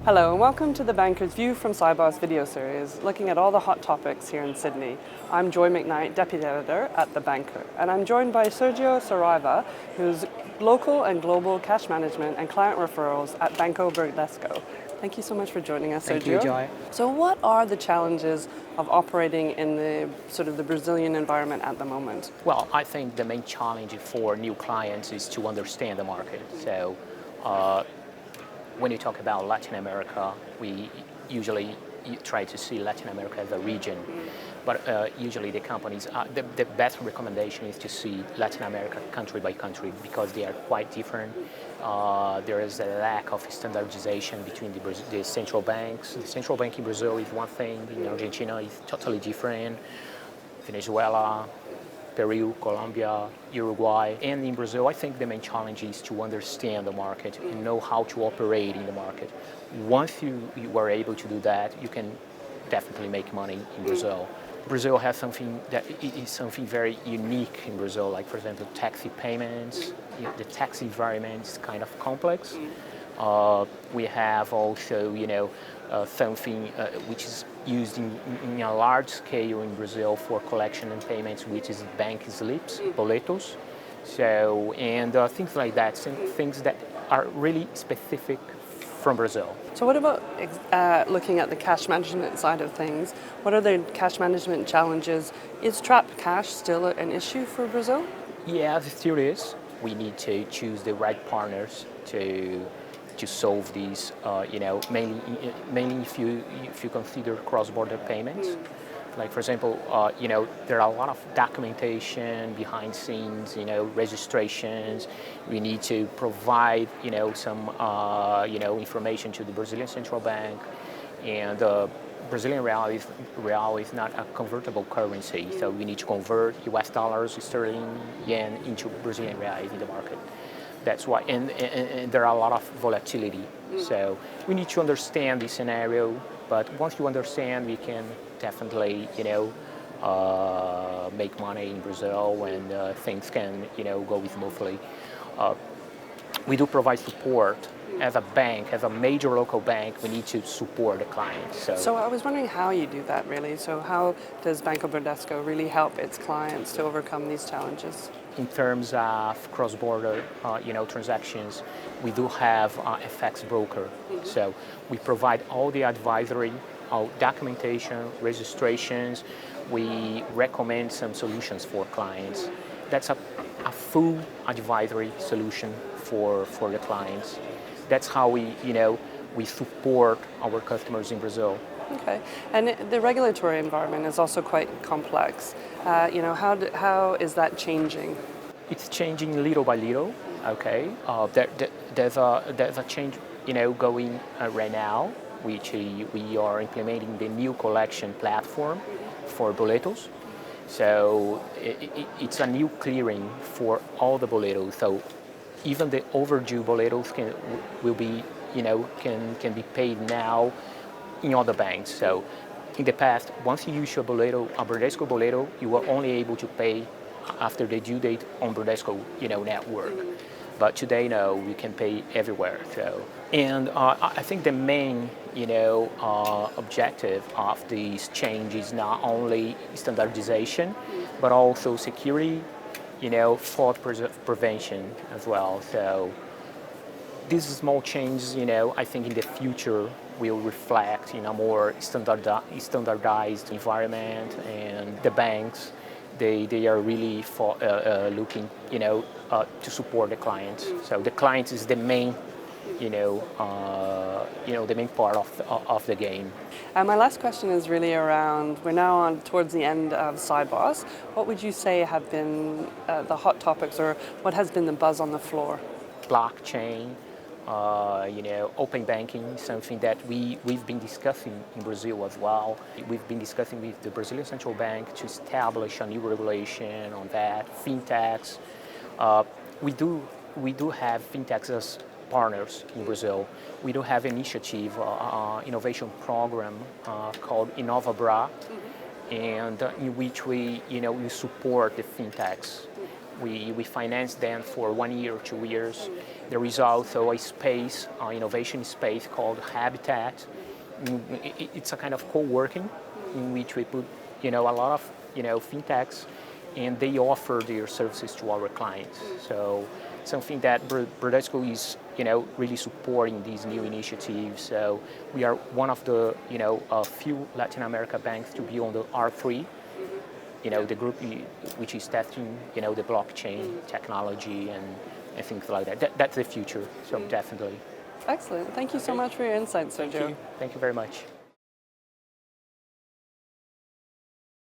Hello and welcome to the Banker's View from Sibos video series, looking at all the hot topics here in Sydney. I'm Joy Macknight, Deputy Editor at The Banker, and I'm joined by Sergio Saraiva, who's local and global cash management and client referrals at Banco Bradesco. Thank you so much for joining us, Sergio. Thank you, Joy. So what are the challenges of operating in the Brazilian environment at the moment? Well, I think the main challenge for new clients is to understand the market. So when you talk about Latin America, we usually try to see Latin America as a region. But usually the companies, the best recommendation is to see Latin America country by country because they are quite different. There is a lack of standardization between the central banks. The central bank in Brazil is one thing, in Argentina is totally different, Venezuela, Peru, Colombia, Uruguay. And in Brazil, I think the main challenge is to understand the market and know how to operate in the market. Once you are able to do that, you can definitely make money in Brazil. Brazil has something that is something very unique in Brazil, like for example, taxi payments. The tax environment is kind of complex. We have also, something which is used in a large scale in Brazil for collection and payments, which is bank slips, boletos. So, and things like that, things that are really specific from Brazil. So what about looking at the cash management side of things? What are the cash management challenges? Is trapped cash still an issue for Brazil? Yeah, it still is. We need to choose the right partners to solve these. Mainly if you consider cross-border payments. Like for example, there are a lot of documentation behind scenes, registrations. We need to provide, some, information to the Brazilian central bank, and Brazilian real is not a convertible currency, so we need to convert U.S. dollars, sterling, yen into Brazilian reais in the market. That's why, and there are a lot of volatility. So we need to understand the scenario. But once you understand, we can definitely, make money in Brazil, and things can, go smoothly. We do provide support as a bank, as a major local bank. We need to support the clients. So I was wondering how you do that, really. So how does Banco Bradesco really help its clients to overcome these challenges? In terms of cross-border, transactions, we do have FX broker. So we provide all the advisory, all documentation, registrations. We recommend some solutions for clients. That's a full advisory solution for the clients. That's how we support our customers in Brazil. Okay, and the regulatory environment is also quite complex. How is that changing? It's changing little by little. Okay, there's a change, going right now, which we are implementing the new collection platform for boletos. So it's a new clearing for all the boletos. So even the overdue boletos can be paid now in other banks. So in the past, once you issue a Bradesco boleto, you were only able to pay after the due date on Bradesco, network. But today, no, we can pay everywhere. So, and I think the main, objective of these changes is not only standardization, but also security, fraud prevention as well. So these small changes, I think in the future will reflect in a more standardized environment, and the banks, they are really looking, to support the clients. So the client is the main, the main part of the game. My last question is really around, we're now towards the end of Sibos. What would you say have been the hot topics, or what has been the buzz on the floor? Blockchain, open banking, something that we've been discussing in Brazil as well. We've been discussing with the Brazilian Central Bank to establish a new regulation on that. Fintechs, we do have fintechs as partners in Brazil. We do have an initiative, innovation program called InovaBra, and in which we support the fintechs We finance them for 1 year or 2 years. There is also a space, innovation space called Habitat. It's a kind of co-working in which we put, a lot of, fintechs, and they offer their services to our clients. So something that Bradesco is, really supporting these new initiatives. So we are one of the, a few Latin America banks to be on the R3. The group which is testing, the blockchain technology and things like that. That's the future, so definitely. Excellent. Thank you so much for your insights, Sergio. Thank you very much.